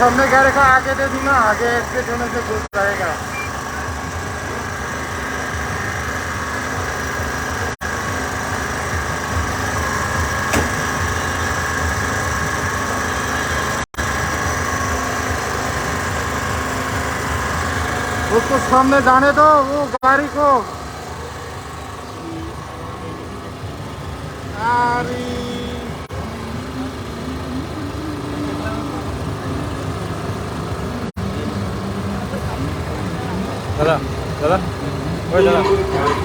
सामने गाड़ी का आगे दे दूंगा, आगे स्टेट होने से घुस जाएगा। उसको सामने जाने दो, वो गाड़ी को। দাদা দাদা ওই দাদা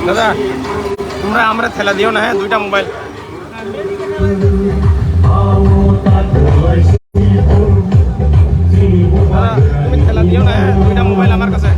দাদা তোমরা আমরা ঠেলা দিও না, হ্যাঁ, দুইটা মোবাইল। দাদা তুমি ঠেলা দিও না, হ্যাঁ, দুইটা মোবাইল আমার কাছে।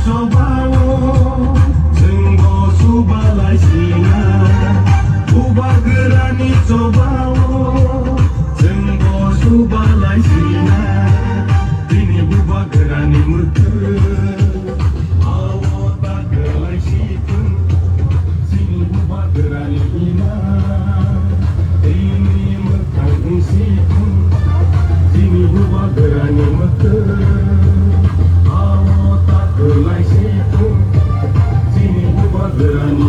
cobawo Jenggo subalai sina Buba gerani cobawo Jenggo subalai sina Dini buba gerani mutu Awo tak gelai situ Sini buba gerani ina Dini mekang situ Sini buba gerani mutu Awo tak gelai situ Sini buba gerani